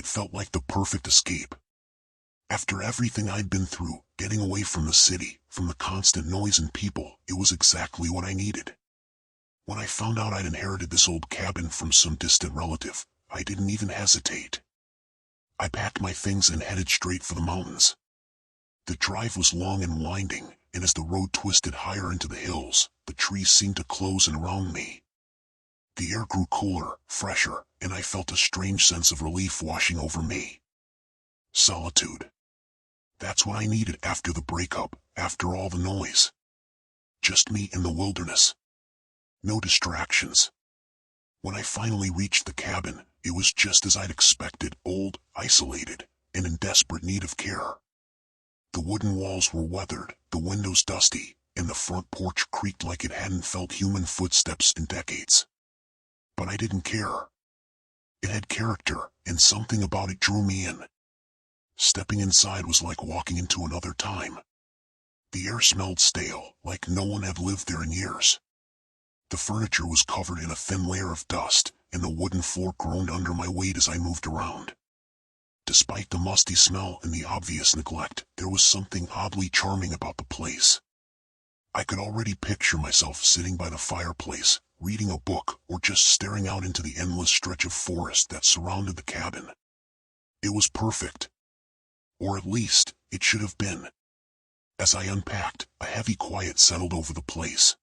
It felt like the perfect escape. After everything I'd been through, getting away from the city, from the constant noise and people, it was exactly what I needed. When I found out I'd inherited this old cabin from some distant relative, I didn't even hesitate. I packed my things and headed straight for the mountains. The drive was long and winding, and as the road twisted higher into the hills, the trees seemed to close in around me. The air grew cooler, fresher, and I felt a strange sense of relief washing over me. Solitude. That's what I needed after the breakup, after all the noise. Just me in the wilderness. No distractions. When I finally reached the cabin, it was just as I'd expected, old, isolated, and in desperate need of care. The wooden walls were weathered, the windows dusty, and the front porch creaked like it hadn't felt human footsteps in decades. But I didn't care. It had character, and something about it drew me in. Stepping inside was like walking into another time. The air smelled stale, like no one had lived there in years. The furniture was covered in a thin layer of dust, and the wooden floor groaned under my weight as I moved around. Despite the musty smell and the obvious neglect, there was something oddly charming about the place. I could already picture myself sitting by the fireplace, reading a book, or just staring out into the endless stretch of forest that surrounded the cabin. It was perfect. Or at least, it should have been. As I unpacked, a heavy quiet settled over the place.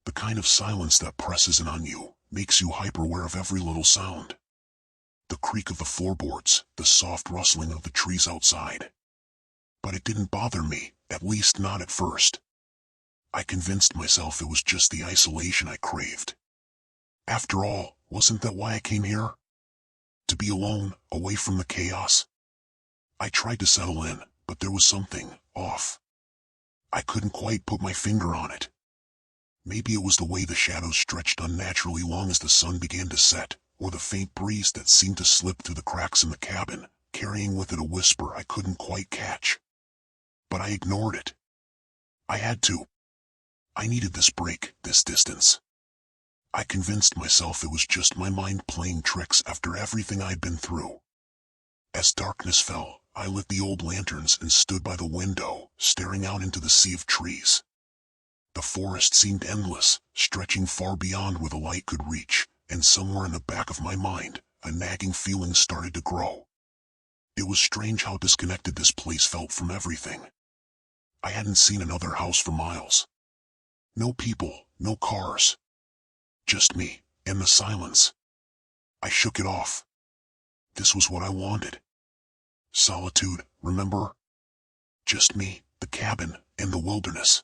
The kind of silence that presses in on you, makes you hyper-aware of every little sound. The creak of the floorboards, the soft rustling of the trees outside. But it didn't bother me, at least not at first. I convinced myself it was just the isolation I craved. After all, wasn't that why I came here? To be alone, away from the chaos? I tried to settle in, but there was something off. I couldn't quite put my finger on it. Maybe it was the way the shadows stretched unnaturally long as the sun began to set, or the faint breeze that seemed to slip through the cracks in the cabin, carrying with it a whisper I couldn't quite catch. But I ignored it. I had to. I needed this break, this distance. I convinced myself it was just my mind playing tricks after everything I'd been through. As darkness fell, I lit the old lanterns and stood by the window, staring out into the sea of trees. The forest seemed endless, stretching far beyond where the light could reach, and somewhere in the back of my mind, a nagging feeling started to grow. It was strange how disconnected this place felt from everything. I hadn't seen another house for miles. No people, no cars. Just me, and the silence. I shook it off. This was what I wanted. Solitude, remember? Just me, the cabin, and the wilderness.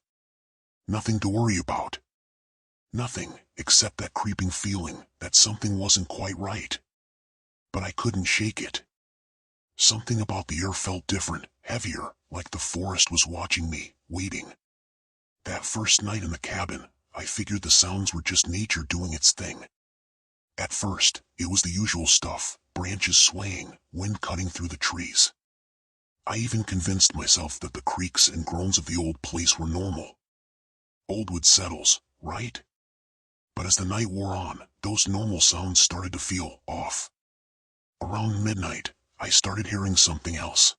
Nothing to worry about. Nothing, except that creeping feeling that something wasn't quite right. But I couldn't shake it. Something about the air felt different, heavier, like the forest was watching me, waiting. That first night in the cabin, I figured the sounds were just nature doing its thing. At first, it was the usual stuff, branches swaying, wind cutting through the trees. I even convinced myself that the creaks and groans of the old place were normal. Old wood settles, right? But as the night wore on, those normal sounds started to feel off. Around midnight, I started hearing something else.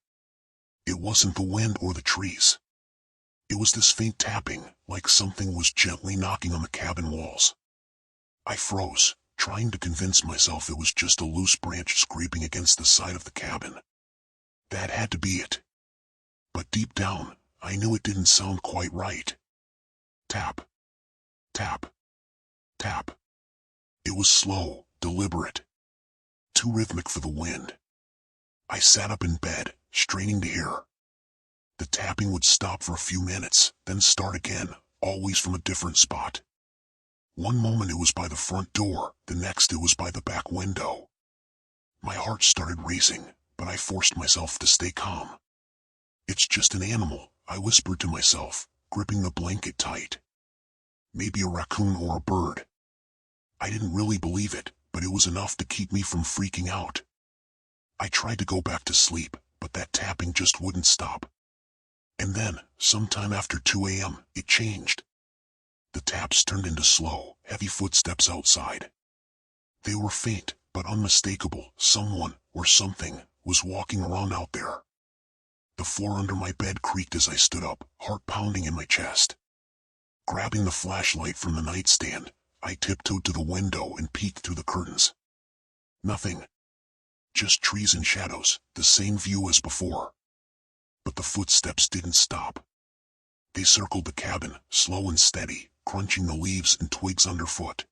It wasn't the wind or the trees. It was this faint tapping, like something was gently knocking on the cabin walls. I froze, trying to convince myself it was just a loose branch scraping against the side of the cabin. That had to be it. But deep down, I knew it didn't sound quite right. Tap. Tap. Tap. It was slow, deliberate. Too rhythmic for the wind. I sat up in bed, straining to hear. The tapping would stop for a few minutes, then start again, always from a different spot. One moment it was by the front door, the next it was by the back window. My heart started racing, but I forced myself to stay calm. It's just an animal, I whispered to myself, gripping the blanket tight. Maybe a raccoon or a bird. I didn't really believe it, but it was enough to keep me from freaking out. I tried to go back to sleep, but that tapping just wouldn't stop. And then, sometime after 2 a.m., it changed. The taps turned into slow, heavy footsteps outside. They were faint, but unmistakable. Someone, or something, was walking around out there. The floor under my bed creaked as I stood up, heart pounding in my chest. Grabbing the flashlight from the nightstand, I tiptoed to the window and peeked through the curtains. Nothing. Just trees and shadows, the same view as before. But the footsteps didn't stop. They circled the cabin, slow and steady, crunching the leaves and twigs underfoot.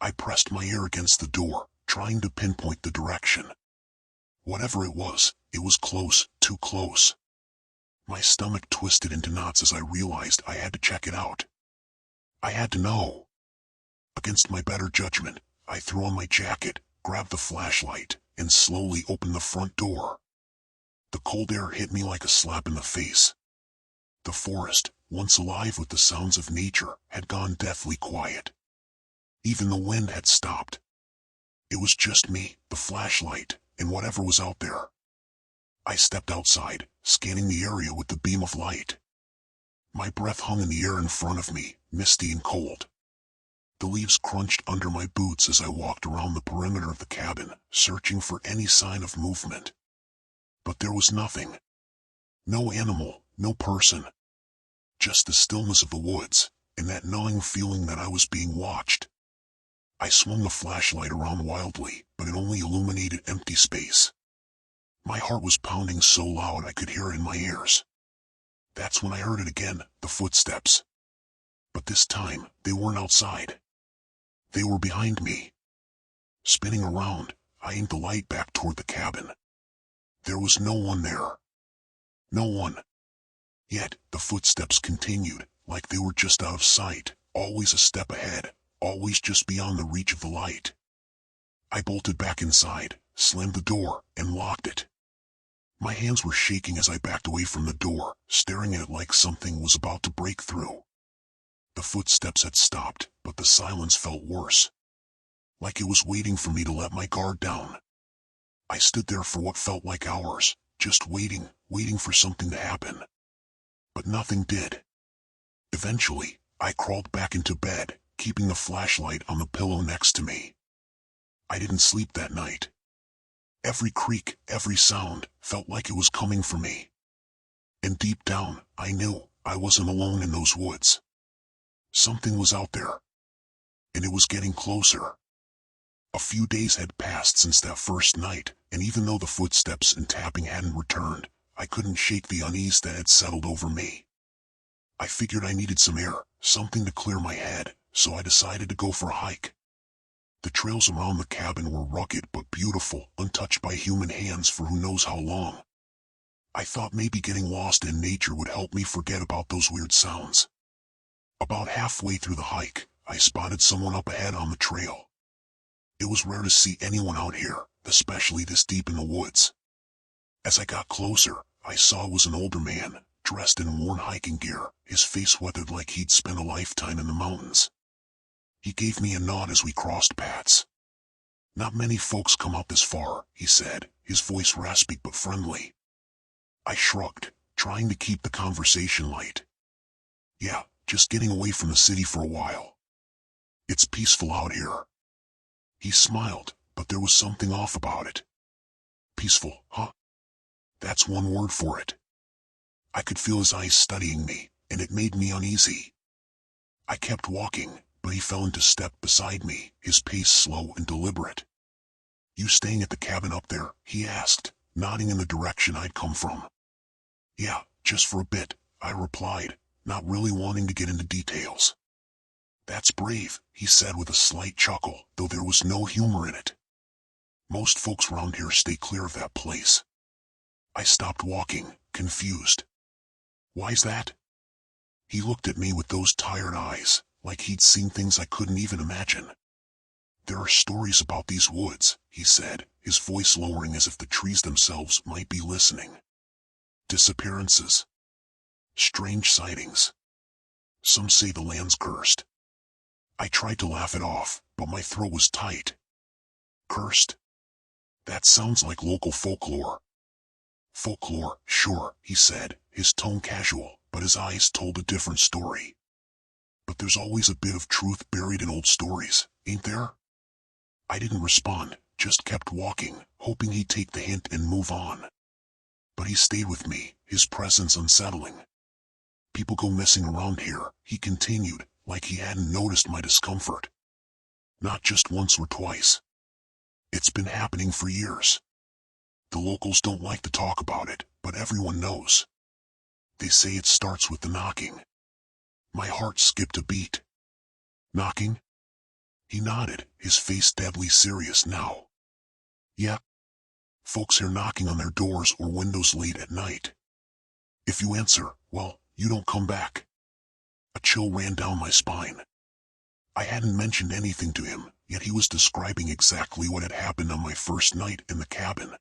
I pressed my ear against the door, trying to pinpoint the direction. Whatever it was close, too close. My stomach twisted into knots as I realized I had to check it out. I had to know. Against my better judgment, I threw on my jacket, grabbed the flashlight, and slowly opened the front door. The cold air hit me like a slap in the face. The forest, once alive with the sounds of nature, had gone deathly quiet. Even the wind had stopped. It was just me, the flashlight, and whatever was out there. I stepped outside, scanning the area with the beam of light. My breath hung in the air in front of me, misty and cold. The leaves crunched under my boots as I walked around the perimeter of the cabin, searching for any sign of movement. But there was nothing. No animal, no person. Just the stillness of the woods, and that gnawing feeling that I was being watched. I swung the flashlight around wildly, but it only illuminated empty space. My heart was pounding so loud I could hear it in my ears. That's when I heard it again, the footsteps. But this time, they weren't outside. They were behind me. Spinning around, I aimed the light back toward the cabin. There was no one there. No one. Yet, the footsteps continued, like they were just out of sight, always a step ahead, always just beyond the reach of the light. I bolted back inside, slammed the door, and locked it. My hands were shaking as I backed away from the door, staring at it like something was about to break through. The footsteps had stopped, but the silence felt worse. Like it was waiting for me to let my guard down. I stood there for what felt like hours, just waiting for something to happen. But nothing did. Eventually, I crawled back into bed, keeping the flashlight on the pillow next to me. I didn't sleep that night. Every creak, every sound, felt like it was coming for me. And deep down, I knew I wasn't alone in those woods. Something was out there. And it was getting closer. A few days had passed since that first night, and even though the footsteps and tapping hadn't returned, I couldn't shake the unease that had settled over me. I figured I needed some air, something to clear my head, so I decided to go for a hike. The trails around the cabin were rugged but beautiful, untouched by human hands for who knows how long. I thought maybe getting lost in nature would help me forget about those weird sounds. About halfway through the hike, I spotted someone up ahead on the trail. It was rare to see anyone out here, especially this deep in the woods. As I got closer, I saw it was an older man, dressed in worn hiking gear, his face weathered like he'd spent a lifetime in the mountains. He gave me a nod as we crossed paths. "Not many folks come out this far," he said, his voice raspy but friendly. I shrugged, trying to keep the conversation light. "Yeah, just getting away from the city for a while. It's peaceful out here." He smiled, but there was something off about it. "Peaceful, huh? That's one word for it." I could feel his eyes studying me, and it made me uneasy. I kept walking, but he fell into step beside me, his pace slow and deliberate. "You staying at the cabin up there?" he asked, nodding in the direction I'd come from. "Yeah, just for a bit," I replied, not really wanting to get into details. "That's brave," he said with a slight chuckle, though there was no humor in it. "Most folks around here stay clear of that place." I stopped walking, confused. "Why's that?" He looked at me with those tired eyes, like he'd seen things I couldn't even imagine. "There are stories about these woods," he said, his voice lowering as if the trees themselves might be listening. "Disappearances. Strange sightings. Some say the land's cursed." I tried to laugh it off, but my throat was tight. "Cursed? That sounds like local folklore." "Folklore, sure," he said, his tone casual, but his eyes told a different story. "But there's always a bit of truth buried in old stories, ain't there?" I didn't respond, just kept walking, hoping he'd take the hint and move on. But he stayed with me, his presence unsettling. People go missing around here, he continued, like he hadn't noticed my discomfort. Not just once or twice. It's been happening for years. The locals don't like to talk about it, but everyone knows. They say it starts with the knocking. My heart skipped a beat. Knocking? He nodded, his face deadly serious now. Yeah. Folks hear knocking on their doors or windows late at night. If you answer, well, you don't come back. A chill ran down my spine. I hadn't mentioned anything to him, yet he was describing exactly what had happened on my first night in the cabin.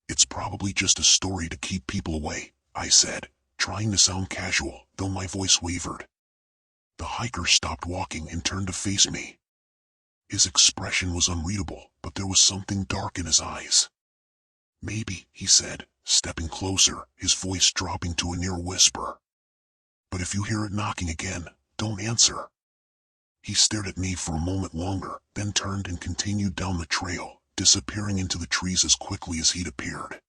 It's probably just a story to keep people away, I said, trying to sound casual, though my voice wavered. The hiker stopped walking and turned to face me. His expression was unreadable, but there was something dark in his eyes. Maybe, he said, stepping closer, his voice dropping to a near whisper. But if you hear it knocking again, don't answer. He stared at me for a moment longer, then turned and continued down the trail, disappearing into the trees as quickly as he'd appeared.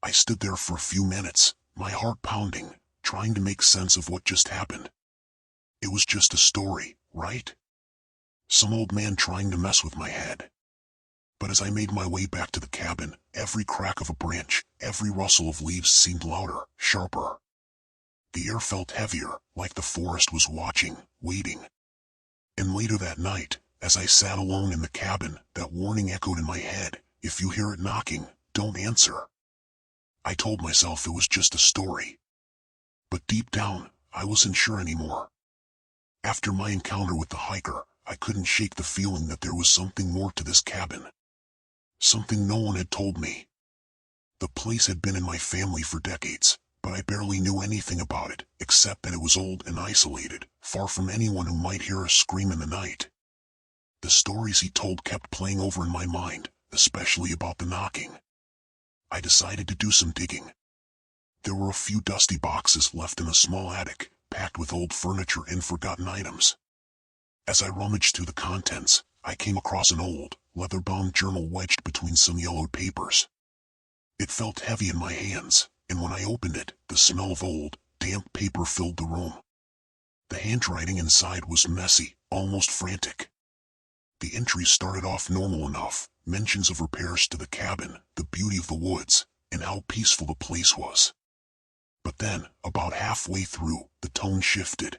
I stood there for a few minutes, my heart pounding, trying to make sense of what just happened. It was just a story, right? Some old man trying to mess with my head. But as I made my way back to the cabin, every crack of a branch, every rustle of leaves seemed louder, sharper. The air felt heavier, like the forest was watching, waiting. And later that night, as I sat alone in the cabin, that warning echoed in my head, if you hear it knocking, don't answer. I told myself it was just a story. But deep down, I wasn't sure anymore. After my encounter with the hiker, I couldn't shake the feeling that there was something more to this cabin. Something no one had told me. The place had been in my family for decades, but I barely knew anything about it, except that it was old and isolated, far from anyone who might hear a scream in the night. The stories he told kept playing over in my mind, especially about the knocking. I decided to do some digging. There were a few dusty boxes left in a small attic, packed with old furniture and forgotten items. As I rummaged through the contents, I came across an old, leather-bound journal wedged between some yellowed papers. It felt heavy in my hands, and when I opened it, the smell of old, damp paper filled the room. The handwriting inside was messy, almost frantic. The entries started off normal enough, mentions of repairs to the cabin, the beauty of the woods, and how peaceful the place was. But then, about halfway through, the tone shifted.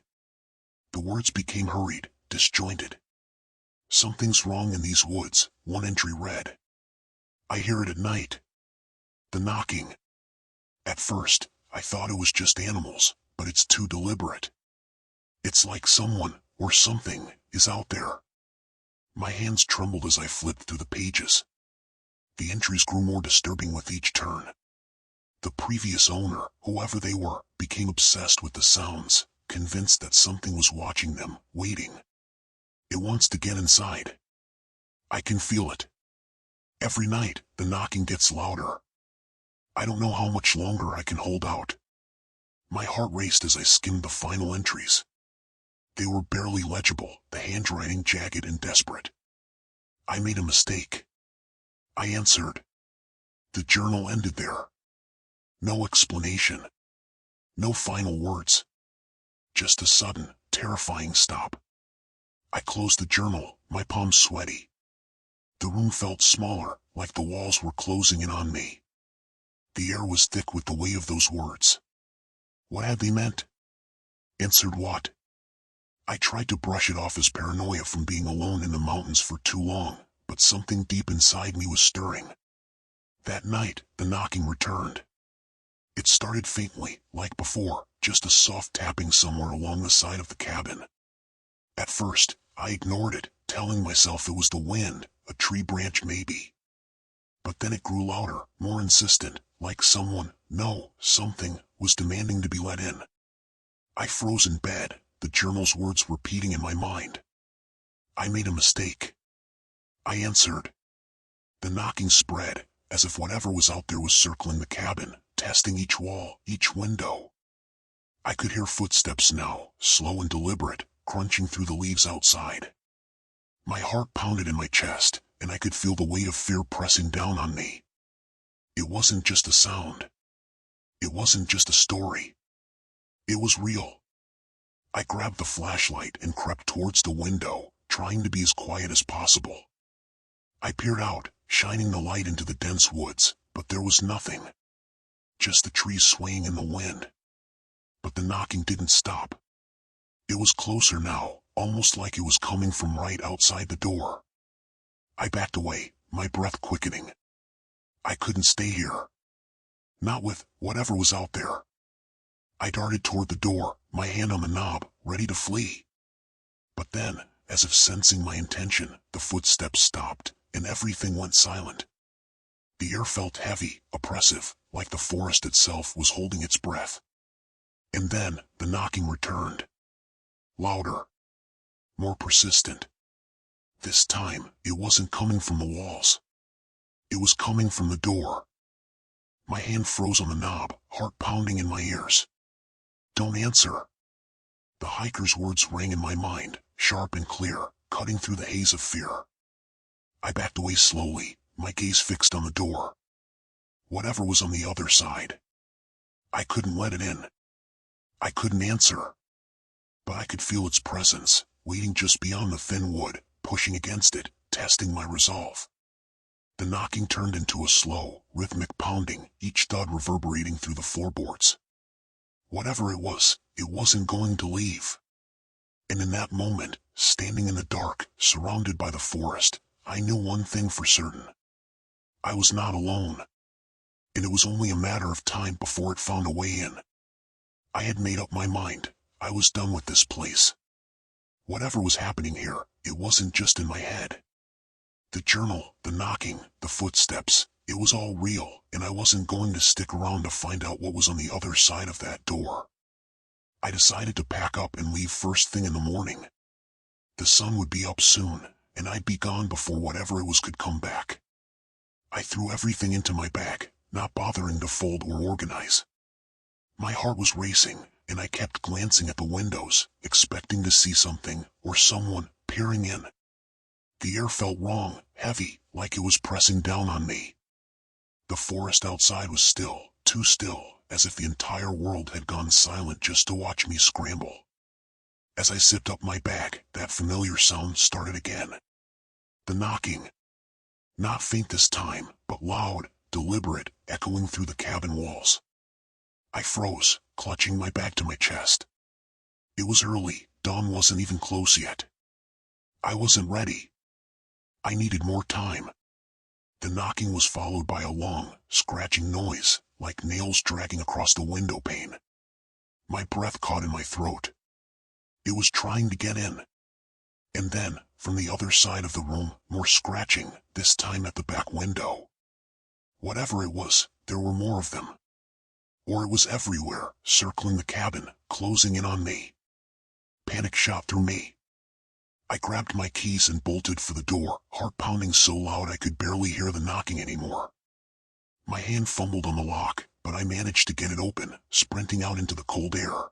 The words became hurried, disjointed. Something's wrong in these woods, one entry read. I hear it at night. The knocking. At first, I thought it was just animals, but it's too deliberate. It's like someone, or something, is out there. My hands trembled as I flipped through the pages. The entries grew more disturbing with each turn. The previous owner, whoever they were, became obsessed with the sounds, convinced that something was watching them, waiting. It wants to get inside. I can feel it. Every night, the knocking gets louder. I don't know how much longer I can hold out. My heart raced as I skimmed the final entries. They were barely legible, the handwriting jagged and desperate. I made a mistake. I answered. The journal ended there. No explanation. No final words. Just a sudden, terrifying stop. I closed the journal, my palms sweaty. The room felt smaller, like the walls were closing in on me. The air was thick with the weight of those words. What had they meant? Answered what? I tried to brush it off as paranoia from being alone in the mountains for too long, but something deep inside me was stirring. That night, the knocking returned. It started faintly, like before, just a soft tapping somewhere along the side of the cabin. At first, I ignored it, telling myself it was the wind, a tree branch maybe. But then it grew louder, more insistent, like someone, no, something, was demanding to be let in. I froze in bed, the journal's words repeating in my mind. I made a mistake. I answered. The knocking spread, as if whatever was out there was circling the cabin, testing each wall, each window. I could hear footsteps now, slow and deliberate, crunching through the leaves outside. My heart pounded in my chest, and I could feel the weight of fear pressing down on me. It wasn't just a sound. It wasn't just a story. It was real. I grabbed the flashlight and crept towards the window, trying to be as quiet as possible. I peered out, shining the light into the dense woods, but there was nothing. Just the trees swaying in the wind. But the knocking didn't stop. It was closer now, almost like it was coming from right outside the door. I backed away, my breath quickening. I couldn't stay here. Not with whatever was out there. I darted toward the door, my hand on the knob, ready to flee. But then, as if sensing my intention, the footsteps stopped, and everything went silent. The air felt heavy, oppressive, like the forest itself was holding its breath. And then, the knocking returned. Louder. More persistent. This time, it wasn't coming from the walls. It was coming from the door. My hand froze on the knob, heart pounding in my ears. Don't answer. The hiker's words rang in my mind, sharp and clear, cutting through the haze of fear. I backed away slowly, my gaze fixed on the door. Whatever was on the other side. I couldn't let it in. I couldn't answer. But I could feel its presence, waiting just beyond the thin wood, pushing against it, testing my resolve. The knocking turned into a slow, rhythmic pounding, each thud reverberating through the floorboards. Whatever it wasn't going to leave. And in that moment, standing in the dark, surrounded by the forest, I knew one thing for certain. I was not alone. And it was only a matter of time before it found a way in. I had made up my mind. I was done with this place. Whatever was happening here, it wasn't just in my head. The journal, the knocking, the footsteps, it was all real, and I wasn't going to stick around to find out what was on the other side of that door. I decided to pack up and leave first thing in the morning. The sun would be up soon, and I'd be gone before whatever it was could come back. I threw everything into my bag, not bothering to fold or organize. My heart was racing, and I kept glancing at the windows, expecting to see something, or someone, peering in. The air felt wrong, heavy, like it was pressing down on me. The forest outside was still, too still, as if the entire world had gone silent just to watch me scramble. As I zipped up my bag, that familiar sound started again. The knocking. Not faint this time, but loud, deliberate, echoing through the cabin walls. I froze, clutching my bag to my chest. It was early, dawn wasn't even close yet. I wasn't ready. I needed more time. The knocking was followed by a long, scratching noise, like nails dragging across the window pane. My breath caught in my throat. It was trying to get in. And then, from the other side of the room, more scratching, this time at the back window. Whatever it was, there were more of them. Or it was everywhere, circling the cabin, closing in on me. Panic shot through me. I grabbed my keys and bolted for the door, heart pounding so loud I could barely hear the knocking anymore. My hand fumbled on the lock, but I managed to get it open, sprinting out into the cold air.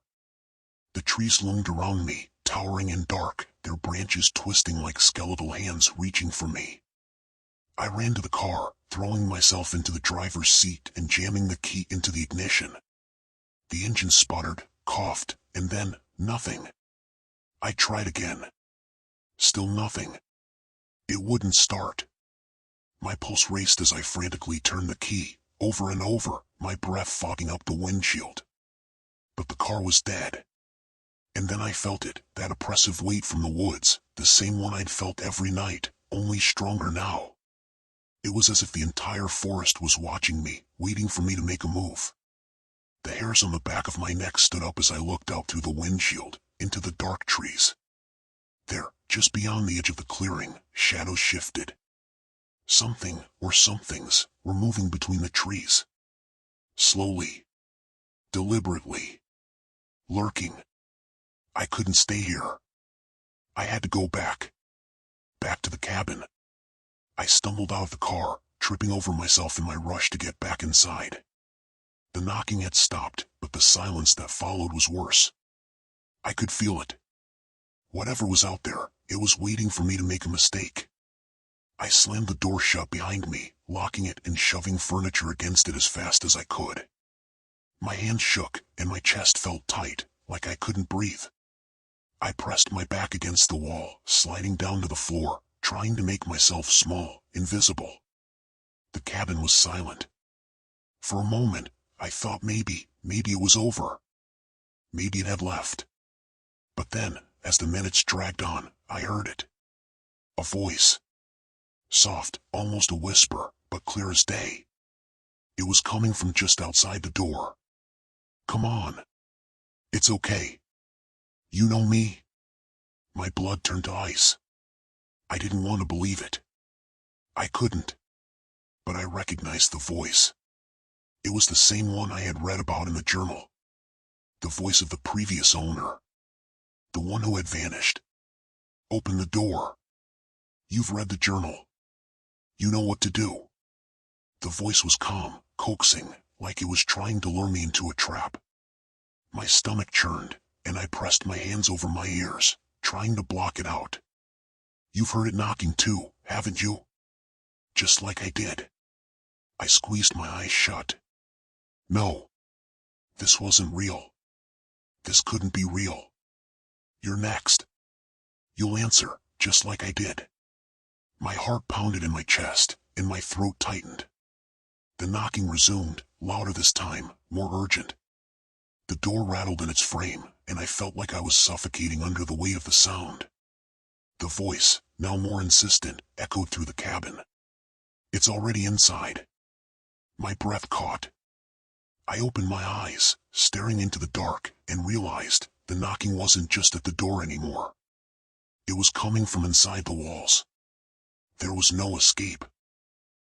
The trees loomed around me, towering and dark, their branches twisting like skeletal hands reaching for me. I ran to the car, throwing myself into the driver's seat and jamming the key into the ignition. The engine sputtered, coughed, and then, nothing. I tried again. Still nothing. It wouldn't start. My pulse raced as I frantically turned the key, over and over, my breath fogging up the windshield. But the car was dead. And then I felt it, that oppressive weight from the woods, the same one I'd felt every night, only stronger now. It was as if the entire forest was watching me, waiting for me to make a move. The hairs on the back of my neck stood up as I looked out through the windshield, into the dark trees. There, just beyond the edge of the clearing, shadows shifted. Something, or somethings, were moving between the trees. Slowly. Deliberately. Lurking. I couldn't stay here. I had to go back. Back to the cabin. I stumbled out of the car, tripping over myself in my rush to get back inside. The knocking had stopped, but the silence that followed was worse. I could feel it. Whatever was out there, it was waiting for me to make a mistake. I slammed the door shut behind me, locking it and shoving furniture against it as fast as I could. My hands shook and my chest felt tight, like I couldn't breathe. I pressed my back against the wall, sliding down to the floor, trying to make myself small, invisible. The cabin was silent. For a moment, I thought maybe it was over. Maybe it had left. But then, as the minutes dragged on, I heard it. A voice. Soft, almost a whisper, but clear as day. It was coming from just outside the door. Come on. It's okay. You know me. My blood turned to ice. I didn't want to believe it. I couldn't. But I recognized the voice. It was the same one I had read about in the journal. The voice of the previous owner. The one who had vanished. Open the door. You've read the journal. You know what to do. The voice was calm, coaxing, like it was trying to lure me into a trap. My stomach churned, and I pressed my hands over my ears, trying to block it out. You've heard it knocking too, haven't you? Just like I did. I squeezed my eyes shut. No. This wasn't real. This couldn't be real. You're next. You'll answer, just like I did. My heart pounded in my chest, and my throat tightened. The knocking resumed, louder this time, more urgent. The door rattled in its frame, and I felt like I was suffocating under the weight of the sound. The voice, now more insistent, echoed through the cabin. It's already inside. My breath caught. I opened my eyes, staring into the dark, and realized the knocking wasn't just at the door anymore. It was coming from inside the walls. There was no escape.